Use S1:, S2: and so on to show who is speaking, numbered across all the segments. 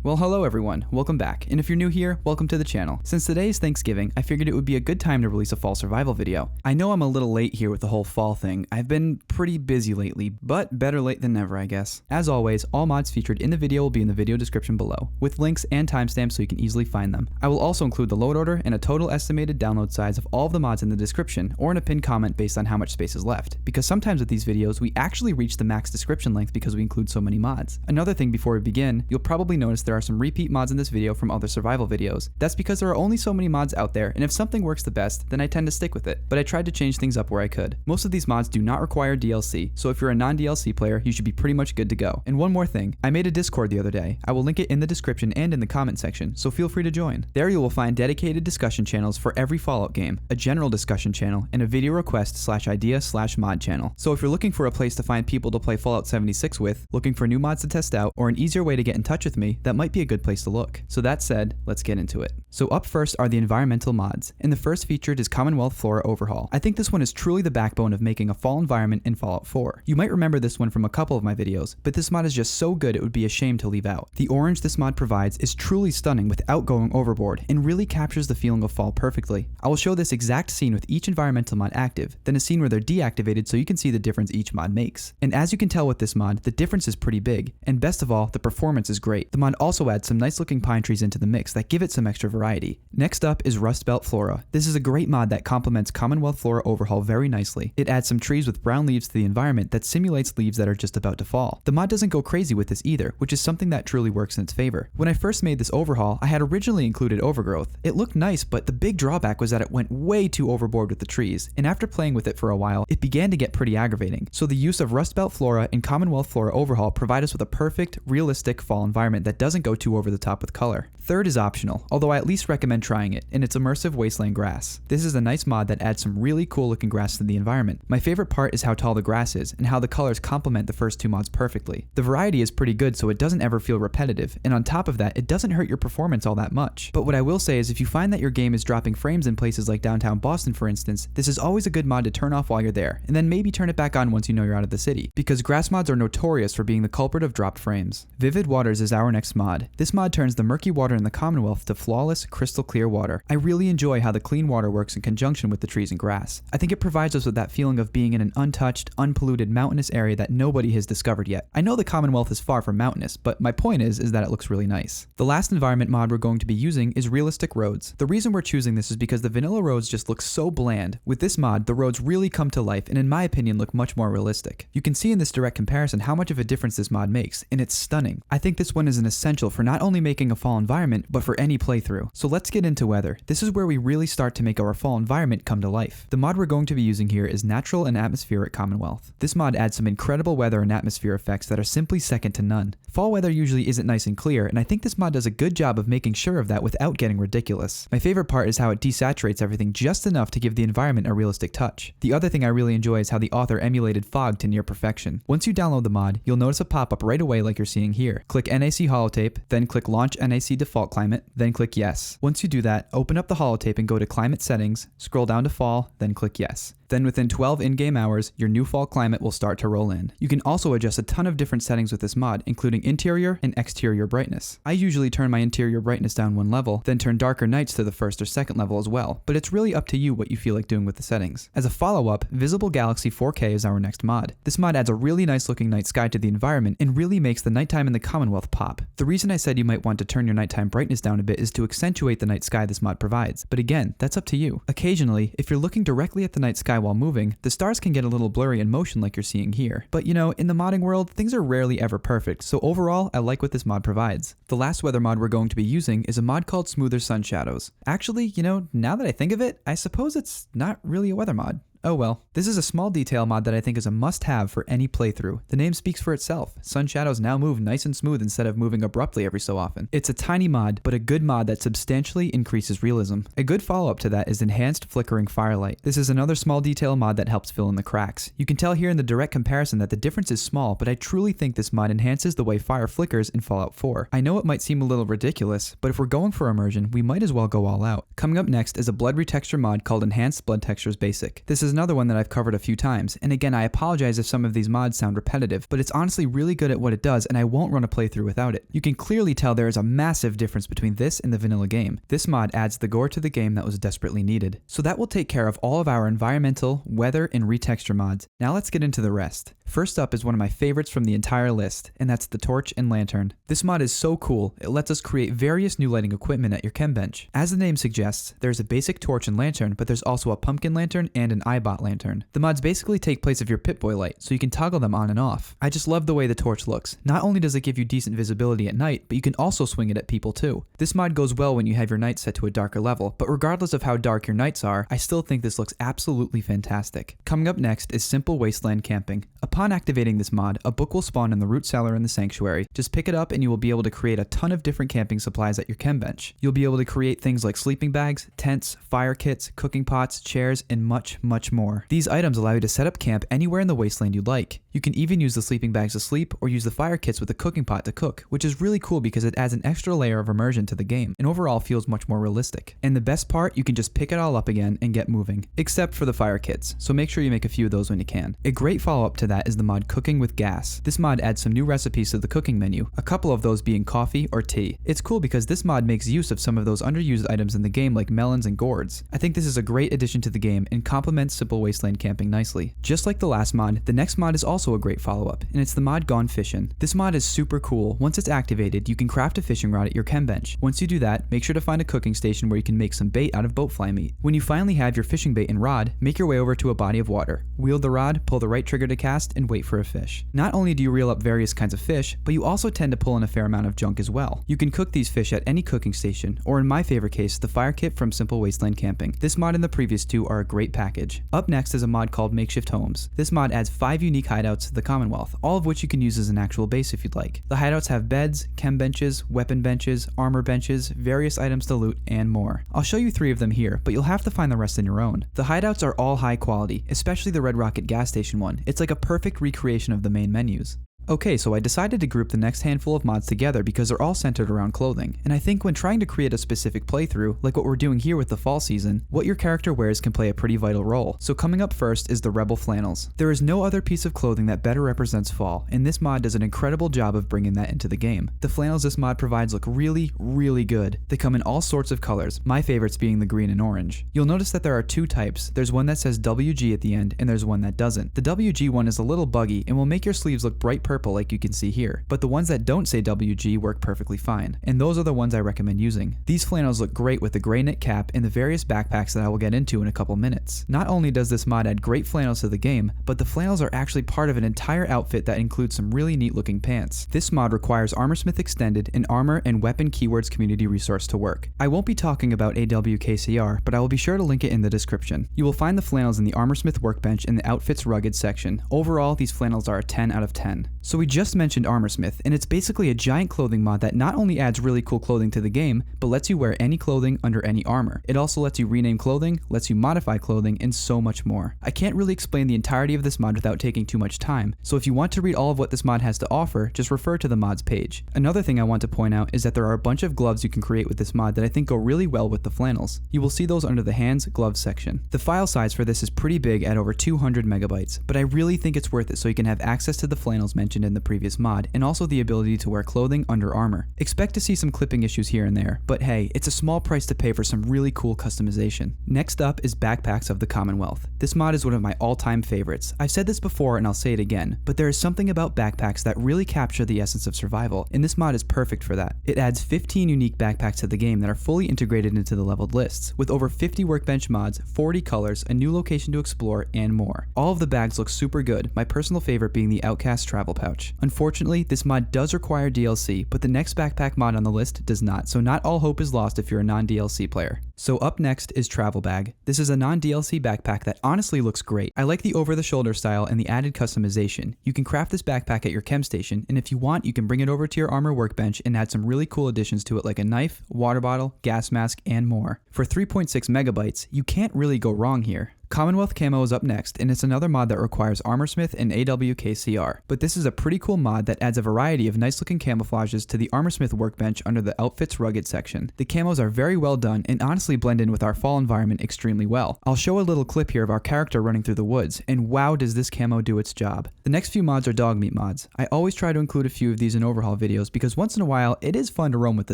S1: Well, hello everyone, welcome back, and if you're new here, welcome to the channel. Since today is Thanksgiving, I figured it would be a good time to release a fall survival video. I know I'm a little late here with the whole fall thing. I've been pretty busy lately, but better late than never, I guess. As always, all mods featured in the video will be in the video description below, with links and timestamps so you can easily find them. I will also include the load order and a total estimated download size of all of the mods in the description, or in a pinned comment based on how much space is left, because sometimes with these videos, we actually reach the max description length because we include so many mods. Another thing before we begin, you'll probably notice there are some repeat mods in this video from other survival videos. That's because there are only so many mods out there, and if something works the best, then I tend to stick with it, but I tried to change things up where I could. Most of these mods do not require DLC, so if you're a non-DLC player, you should be pretty much good to go. And one more thing, I made a Discord the other day. I will link it in the description and in the comment section, so feel free to join. There you will find dedicated discussion channels for every Fallout game, a general discussion channel, and a video request / idea / mod channel. So if you're looking for a place to find people to play Fallout 76 with, looking for new mods to test out, or an easier way to get in touch with me, that might be a good place to look. So that said, let's get into it. So up first are the environmental mods, and the first featured is Commonwealth Flora Overhaul. I think this one is truly the backbone of making a fall environment in Fallout 4. You might remember this one from a couple of my videos, but this mod is just so good it would be a shame to leave out. The orange this mod provides is truly stunning without going overboard, and really captures the feeling of fall perfectly. I will show this exact scene with each environmental mod active, then a scene where they're deactivated so you can see the difference each mod makes. And as you can tell with this mod, the difference is pretty big, and best of all, the performance is great. The mod also adds some nice looking pine trees into the mix that give it some extra variety. Next up is RustBelt Flora. This is a great mod that complements Commonwealth Flora Overhaul very nicely. It adds some trees with brown leaves to the environment that simulates leaves that are just about to fall. The mod doesn't go crazy with this either, which is something that truly works in its favor. When I first made this overhaul, I had originally included overgrowth. It looked nice, but the big drawback was that it went way too overboard with the trees, and after playing with it for a while, it began to get pretty aggravating. So the use of RustBelt Flora and Commonwealth Flora Overhaul provide us with a perfect, realistic fall environment that doesn't go too over the top with color. Third is optional, although I at least recommend trying it, and it's Immersive Wasteland Grass. This is a nice mod that adds some really cool looking grass to the environment. My favorite part is how tall the grass is, and how the colors complement the first two mods perfectly. The variety is pretty good so it doesn't ever feel repetitive, and on top of that, it doesn't hurt your performance all that much. But what I will say is if you find that your game is dropping frames in places like downtown Boston for instance, this is always a good mod to turn off while you're there, and then maybe turn it back on once you know you're out of the city, because grass mods are notorious for being the culprit of dropped frames. Vivid Waters is our next mod. This mod turns the murky water in the Commonwealth to flawless, crystal clear water. I really enjoy how the clean water works in conjunction with the trees and grass. I think it provides us with that feeling of being in an untouched, unpolluted mountainous area that nobody has discovered yet. I know the Commonwealth is far from mountainous, but my point is that it looks really nice. The last environment mod we're going to be using is Realistic Roads. The reason we're choosing this is because the vanilla roads just look so bland. With this mod, the roads really come to life and in my opinion look much more realistic. You can see in this direct comparison how much of a difference this mod makes, and it's stunning. I think this one is an essential for not only making a fall environment, but for any playthrough. So let's get into weather. This is where we really start to make our fall environment come to life. The mod we're going to be using here is Natural and Atmospheric Commonwealth. This mod adds some incredible weather and atmosphere effects that are simply second to none. Fall weather usually isn't nice and clear, and I think this mod does a good job of making sure of that without getting ridiculous. My favorite part is how it desaturates everything just enough to give the environment a realistic touch. The other thing I really enjoy is how the author emulated fog to near perfection. Once you download the mod, you'll notice a pop-up right away like you're seeing here. Click NAC holotape, then click Launch NAC Default Climate, then click Yes. Once you do that, open up the holotape and go to Climate Settings, scroll down to Fall, then click Yes. Then within 12 in-game hours, your new fall climate will start to roll in. You can also adjust a ton of different settings with this mod, including interior and exterior brightness. I usually turn my interior brightness down one level, then turn darker nights to the first or second level as well, but it's really up to you what you feel like doing with the settings. As a follow-up, Visible Galaxy 4K is our next mod. This mod adds a really nice looking night sky to the environment and really makes the nighttime in the Commonwealth pop. The reason I said you might want to turn your nighttime brightness down a bit is to accentuate the night sky this mod provides, but again, that's up to you. Occasionally, if you're looking directly at the night sky while moving, the stars can get a little blurry in motion like you're seeing here. But you know, in the modding world, things are rarely ever perfect, so overall, I like what this mod provides. The last weather mod we're going to be using is a mod called Smoother Sun Shadows. Actually, you know, now that I think of it, I suppose it's not really a weather mod. Oh well. This is a small detail mod that I think is a must-have for any playthrough. The name speaks for itself. Sun shadows now move nice and smooth instead of moving abruptly every so often. It's a tiny mod, but a good mod that substantially increases realism. A good follow-up to that is Enhanced Flickering Firelight. This is another small detail mod that helps fill in the cracks. You can tell here in the direct comparison that the difference is small, but I truly think this mod enhances the way fire flickers in Fallout 4. I know it might seem a little ridiculous, but if we're going for immersion, we might as well go all out. Coming up next is a blood retexture mod called Enhanced Blood Textures Basic. This is another one that I've covered a few times, and again I apologize if some of these mods sound repetitive, but it's honestly really good at what it does and I won't run a playthrough without it. You can clearly tell there is a massive difference between this and the vanilla game. This mod adds the gore to the game that was desperately needed. So that will take care of all of our environmental, weather, and retexture mods. Now let's get into the rest. First up is one of my favorites from the entire list, and that's the torch and lantern. This mod is so cool, it lets us create various new lighting equipment at your chem bench. As the name suggests, there's a basic torch and lantern, but there's also a pumpkin lantern and an eyebot lantern. The mods basically take place of your Pip-Boy light, so you can toggle them on and off. I just love the way the torch looks. Not only does it give you decent visibility at night, but you can also swing it at people too. This mod goes well when you have your night set to a darker level, but regardless of how dark your nights are, I still think this looks absolutely fantastic. Coming up next is simple wasteland camping. Upon activating this mod, a book will spawn in the root cellar in the sanctuary. Just pick it up and you will be able to create a ton of different camping supplies at your chem bench. You'll be able to create things like sleeping bags, tents, fire kits, cooking pots, chairs, and much, much more. These items allow you to set up camp anywhere in the wasteland you'd like. You can even use the sleeping bags to sleep or use the fire kits with the cooking pot to cook, which is really cool because it adds an extra layer of immersion to the game and overall feels much more realistic. And the best part, you can just pick it all up again and get moving, except for the fire kits, so make sure you make a few of those when you can. A great follow-up to that is the mod Cooking with Gas. This mod adds some new recipes to the cooking menu, a couple of those being coffee or tea. It's cool because this mod makes use of some of those underused items in the game like melons and gourds. I think this is a great addition to the game and complements simple wasteland camping nicely. Just like the last mod, the next mod is also a great follow-up, and it's the mod Gone Fishin'. This mod is super cool. Once it's activated, you can craft a fishing rod at your chem bench. Once you do that, make sure to find a cooking station where you can make some bait out of boatfly meat. When you finally have your fishing bait and rod, make your way over to a body of water. Wield the rod, pull the right trigger to cast, and wait for a fish. Not only do you reel up various kinds of fish, but you also tend to pull in a fair amount of junk as well. You can cook these fish at any cooking station, or in my favorite case, the fire kit from Simple Wasteland Camping. This mod and the previous two are a great package. Up next is a mod called Makeshift Homes. This mod adds 5 unique hideouts to the Commonwealth, all of which you can use as an actual base if you'd like. The hideouts have beds, chem benches, weapon benches, armor benches, various items to loot, and more. I'll show you 3 of them here, but you'll have to find the rest on your own. The hideouts are all high quality, especially the Red Rocket gas station one. It's like a perfect recreation of the main menus. Okay, so I decided to group the next handful of mods together because they're all centered around clothing, and I think when trying to create a specific playthrough, like what we're doing here with the fall season, what your character wears can play a pretty vital role. So coming up first is the Rebel Flannels. There is no other piece of clothing that better represents fall, and this mod does an incredible job of bringing that into the game. The flannels this mod provides look really, really good. They come in all sorts of colors, my favorites being the green and orange. You'll notice that there are 2 types. There's one that says WG at the end, and there's one that doesn't. The WG one is a little buggy and will make your sleeves look bright purple like you can see here, but the ones that don't say WG work perfectly fine, and those are the ones I recommend using. These flannels look great with the gray knit cap and the various backpacks that I will get into in a couple minutes. Not only does this mod add great flannels to the game, but the flannels are actually part of an entire outfit that includes some really neat looking pants. This mod requires Armorsmith Extended, an armor and weapon keywords community resource to work. I won't be talking about AWKCR, but I will be sure to link it in the description. You will find the flannels in the Armorsmith workbench in the Outfits Rugged section. Overall, these flannels are a 10 out of 10. So we just mentioned Armorsmith, and it's basically a giant clothing mod that not only adds really cool clothing to the game, but lets you wear any clothing under any armor. It also lets you rename clothing, lets you modify clothing, and so much more. I can't really explain the entirety of this mod without taking too much time, so if you want to read all of what this mod has to offer, just refer to the mods page. Another thing I want to point out is that there are a bunch of gloves you can create with this mod that I think go really well with the flannels. You will see those under the hands gloves section. The file size for this is pretty big at over 200 megabytes, but I really think it's worth it so you can have access to the flannels mentioned in the previous mod, and also the ability to wear clothing under armor. Expect to see some clipping issues here and there, but hey, it's a small price to pay for some really cool customization. Next up is Backpacks of the Commonwealth. This mod is one of my all-time favorites. I've said this before and I'll say it again, but there is something about backpacks that really capture the essence of survival, and this mod is perfect for that. It adds 15 unique backpacks to the game that are fully integrated into the leveled lists, with over 50 workbench mods, 40 colors, a new location to explore, and more. All of the bags look super good, my personal favorite being the Outcast travel pouch. Unfortunately, this mod does require DLC, but the next backpack mod on the list does not, so not all hope is lost if you're a non-DLC player. So up next is TravelBag. This is a non-DLC backpack that honestly looks great. I like the over-the-shoulder style and the added customization. You can craft this backpack at your chem station, and if you want, you can bring it over to your armor workbench and add some really cool additions to it like a knife, water bottle, gas mask, and more. For 3.6 megabytes, you can't really go wrong here. Commonwealth Camo is up next, and it's another mod that requires Armorsmith and AWKCR, but this is a pretty cool mod that adds a variety of nice looking camouflages to the Armorsmith workbench under the Outfits Rugged section. The camos are very well done, and honestly honestly blend in with our fall environment extremely well. I'll show a little clip here of our character running through the woods, and wow does this camo do its job. The next few mods are Dogmeat mods. I always try to include a few of these in overhaul videos because once in a while it is fun to roam with the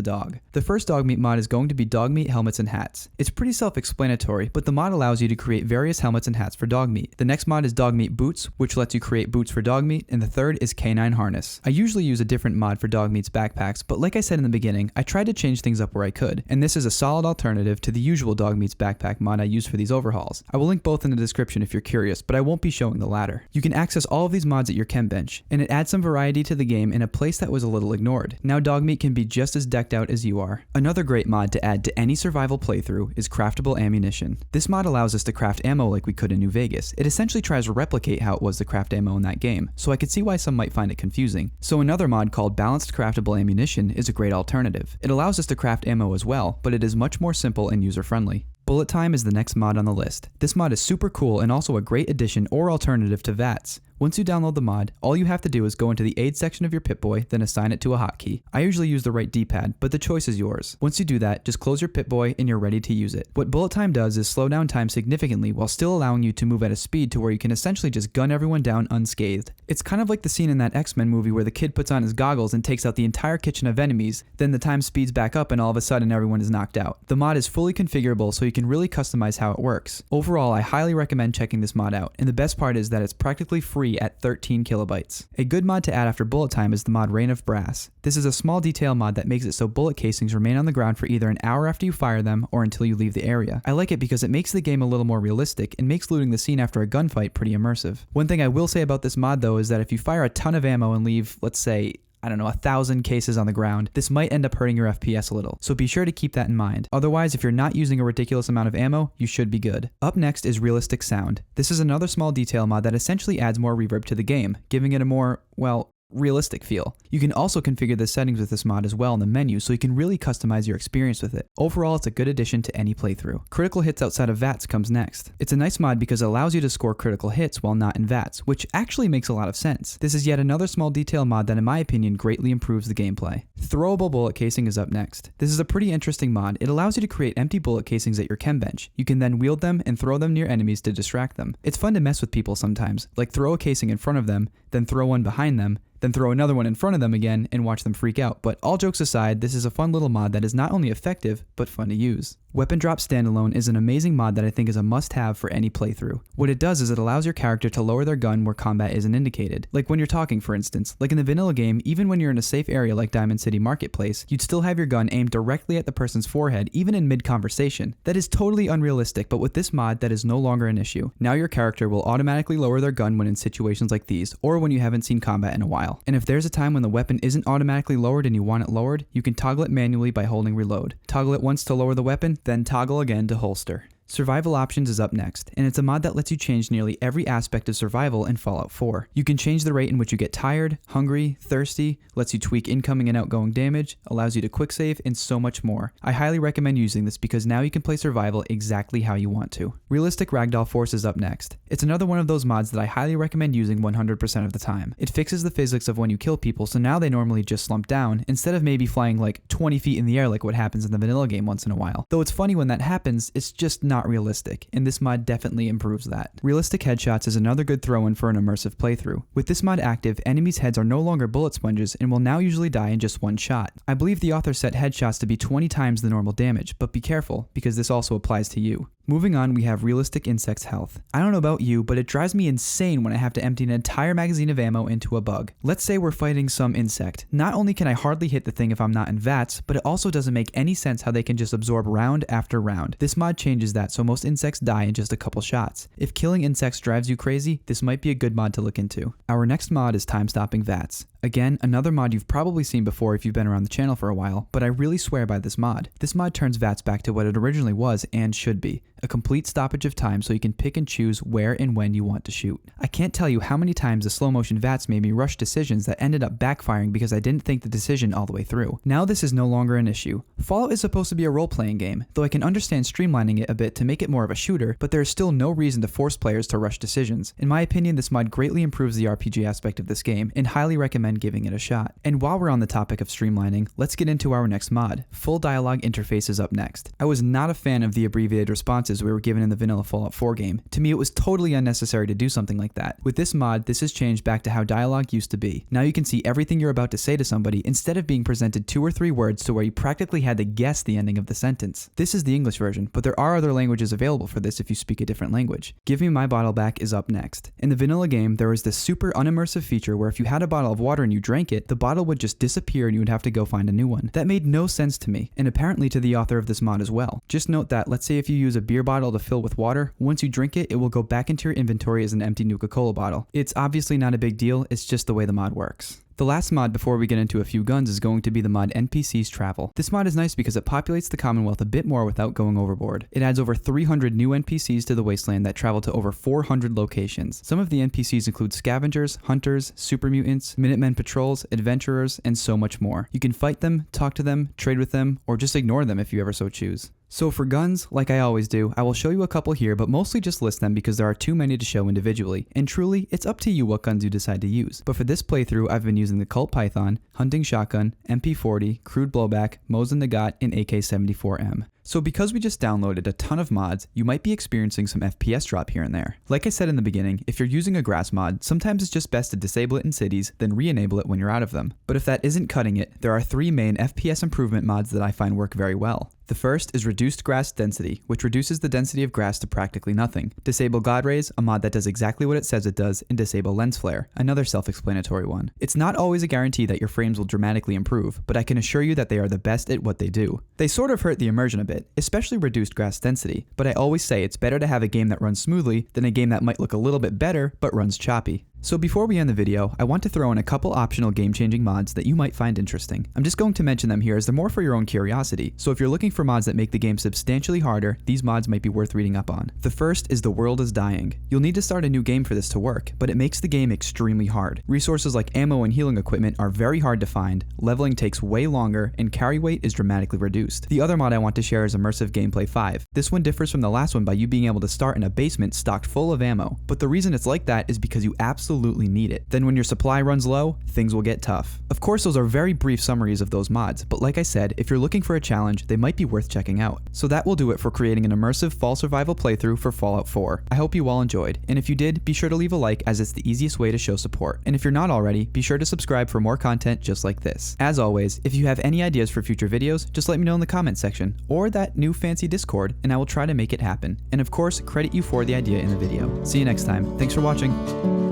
S1: dog. The first Dogmeat mod is going to be Dogmeat helmets and hats. It's pretty self-explanatory, but the mod allows you to create various helmets and hats for Dogmeat. The next mod is Dogmeat Boots, which lets you create boots for Dogmeat, and the third is Canine Harness. I usually use a different mod for Dogmeat's backpacks, but like I said in the beginning, I tried to change things up where I could, and this is a solid alternative to the usual Dogmeat's backpack mod I use for these overhauls. I will link both in the description if you're curious, but I won't be showing the latter. You can access all of these mods at your chem bench, and it adds some variety to the game in a place that was a little ignored. Now Dogmeat can be just as decked out as you are. Another great mod to add to any survival playthrough is Craftable ammunition. This mod allows us to craft ammo like we could in New Vegas. It essentially tries to replicate how it was to craft ammo in that game, so I could see why some might find it confusing. So another mod called Balanced Craftable Ammunition is a great alternative. It allows us to craft ammo as well, but it is much more simple and user-friendly. Bullet Time is the next mod on the list. This mod is super cool and also a great addition or alternative to VATS. Once you download the mod, all you have to do is go into the aid section of your Pip-Boy, then assign it to a hotkey. I usually use the right D-pad, but the choice is yours. Once you do that, just close your Pip-Boy and you're ready to use it. What Bullet Time does is slow down time significantly while still allowing you to move at a speed to where you can essentially just gun everyone down unscathed. It's kind of like the scene in that X-Men movie where the kid puts on his goggles and takes out the entire kitchen of enemies, then the time speeds back up and all of a sudden everyone is knocked out. The mod is fully configurable so you can really customize how it works. Overall, I highly recommend checking this mod out, and the best part is that it's practically free at 13 kilobytes. A good mod to add after Bullet Time is the mod Rain of Brass. This is a small detail mod that makes it so bullet casings remain on the ground for either an hour after you fire them or until you leave the area. I like it because it makes the game a little more realistic and makes looting the scene after a gunfight pretty immersive. One thing I will say about this mod though is that if you fire a ton of ammo and leave, let's say, 1,000 cases on the ground, this might end up hurting your FPS a little, so be sure to keep that in mind. Otherwise, if you're not using a ridiculous amount of ammo, you should be good. Up next is Realistic Sound. This is another small detail mod that essentially adds more reverb to the game, giving it a more, well, realistic feel. You can also configure the settings with this mod as well in the menu so you can really customize your experience with it. Overall, it's a good addition to any playthrough. Critical hits outside of VATS comes next. It's a nice mod because it allows you to score critical hits while not in VATS, which actually makes a lot of sense. This is yet another small detail mod that in my opinion greatly improves the gameplay. Throwable bullet casing is up next. This is a pretty interesting mod. It allows you to create empty bullet casings at your chem bench. You can then wield them and throw them near enemies to distract them. It's fun to mess with people sometimes, like throw a casing in front of them, then throw one behind them, then throw another one in front of them again and watch them freak out. But all jokes aside, this is a fun little mod that is not only effective, but fun to use. Weapon Drop Standalone is an amazing mod that I think is a must-have for any playthrough. What it does is it allows your character to lower their gun where combat isn't indicated. Like when you're talking, for instance. Like in the vanilla game, even when you're in a safe area like Diamond City Marketplace, you'd still have your gun aimed directly at the person's forehead, even in mid-conversation. That is totally unrealistic, but with this mod, that is no longer an issue. Now your character will automatically lower their gun when in situations like these, or when you haven't seen combat in a while. And if there's a time when the weapon isn't automatically lowered and you want it lowered, you can toggle it manually by holding reload. Toggle it once to lower the weapon, then toggle again to holster. Survival Options is up next, and it's a mod that lets you change nearly every aspect of survival in Fallout 4. You can change the rate in which you get tired, hungry, thirsty, lets you tweak incoming and outgoing damage, allows you to quick save, and so much more. I highly recommend using this because now you can play survival exactly how you want to. Realistic Ragdoll Force is up next. It's another one of those mods that I highly recommend using 100% of the time. It fixes the physics of when you kill people, so now they normally just slump down, instead of maybe flying like 20 feet in the air like what happens in the vanilla game once in a while. Though it's funny when that happens, it's just not realistic, and this mod definitely improves that. Realistic Headshots is another good throw-in for an immersive playthrough. With this mod active, enemies' heads are no longer bullet sponges and will now usually die in just one shot. I believe the author set headshots to be 20 times the normal damage, but be careful, because this also applies to you. Moving on, we have Realistic Insects Health. I don't know about you, but it drives me insane when I have to empty an entire magazine of ammo into a bug. Let's say we're fighting some insect. Not only can I hardly hit the thing if I'm not in VATS, but it also doesn't make any sense how they can just absorb round after round. This mod changes that so most insects die in just a couple shots. If killing insects drives you crazy, this might be a good mod to look into. Our next mod is Timestopping WATS. Again, another mod you've probably seen before if you've been around the channel for a while, but I really swear by this mod. This mod turns VATS back to what it originally was and should be, a complete stoppage of time so you can pick and choose where and when you want to shoot. I can't tell you how many times the slow motion VATS made me rush decisions that ended up backfiring because I didn't think the decision all the way through. Now this is no longer an issue. Fallout is supposed to be a role-playing game, though I can understand streamlining it a bit to make it more of a shooter, but there is still no reason to force players to rush decisions. In my opinion, this mod greatly improves the RPG aspect of this game, and highly recommend recommend giving it a shot. And while we're on the topic of streamlining, let's get into our next mod. Full dialogue interface is up next. I was not a fan of the abbreviated responses we were given in the vanilla Fallout 4 game. To me, it was totally unnecessary to do something like that. With this mod, this has changed back to how dialogue used to be. Now you can see everything you're about to say to somebody instead of being presented 2 or 3 words to where you practically had to guess the ending of the sentence. This is the English version, but there are other languages available for this if you speak a different language. Give Me My Bottle Back is up next. In the vanilla game, there was this super unimmersive feature where if you had a bottle of water and you drank it, the bottle would just disappear and you would have to go find a new one. That made no sense to me, and apparently to the author of this mod as well. Just note that, let's say if you use a beer bottle to fill with water, once you drink it, it will go back into your inventory as an empty Nuka-Cola bottle. It's obviously not a big deal, it's just the way the mod works. The last mod before we get into a few guns is going to be the mod NPCs Travel. This mod is nice because it populates the Commonwealth a bit more without going overboard. It adds over 300 new NPCs to the Wasteland that travel to over 400 locations. Some of the NPCs include scavengers, hunters, super mutants, Minutemen patrols, adventurers, and so much more. You can fight them, talk to them, trade with them, or just ignore them if you ever so choose. So for guns, like I always do, I will show you a couple here, but mostly just list them because there are too many to show individually, and truly, it's up to you what guns you decide to use. But for this playthrough, I've been using the Colt Python, Hunting Shotgun, MP40, Crude Blowback, Mosin Nagant, and AK-74M. So because we just downloaded a ton of mods, you might be experiencing some FPS drop here and there. Like I said in the beginning, if you're using a grass mod, sometimes it's just best to disable it in cities, then re-enable it when you're out of them. But if that isn't cutting it, there are 3 main FPS improvement mods that I find work very well. The first is Reduced Grass Density, which reduces the density of grass to practically nothing. Disable God Rays, a mod that does exactly what it says it does, and disable Lens Flare, another self-explanatory one. It's not always a guarantee that your frames will dramatically improve, but I can assure you that they are the best at what they do. They sort of hurt the immersion a bit, especially Reduced Grass Density, but I always say it's better to have a game that runs smoothly than a game that might look a little bit better but runs choppy. So before we end the video, I want to throw in a couple optional game-changing mods that you might find interesting. I'm just going to mention them here as they're more for your own curiosity, so if you're looking for mods that make the game substantially harder, these mods might be worth reading up on. The first is The World is Dying. You'll need to start a new game for this to work, but it makes the game extremely hard. Resources like ammo and healing equipment are very hard to find, leveling takes way longer, and carry weight is dramatically reduced. The other mod I want to share is Immersive Gameplay 5. This one differs from the last one by you being able to start in a basement stocked full of ammo, but the reason it's like that is because you absolutely need it. Then when your supply runs low, things will get tough. Of course, those are very brief summaries of those mods, but like I said, if you're looking for a challenge, they might be worth checking out. So that will do it for creating an immersive fall survival playthrough for Fallout 4. I hope you all enjoyed, and if you did, be sure to leave a like as it's the easiest way to show support. And if you're not already, be sure to subscribe for more content just like this. As always, if you have any ideas for future videos, just let me know in the comment section, or that new fancy Discord, and I will try to make it happen. And of course, credit you for the idea in the video. See you next time. Thanks for watching.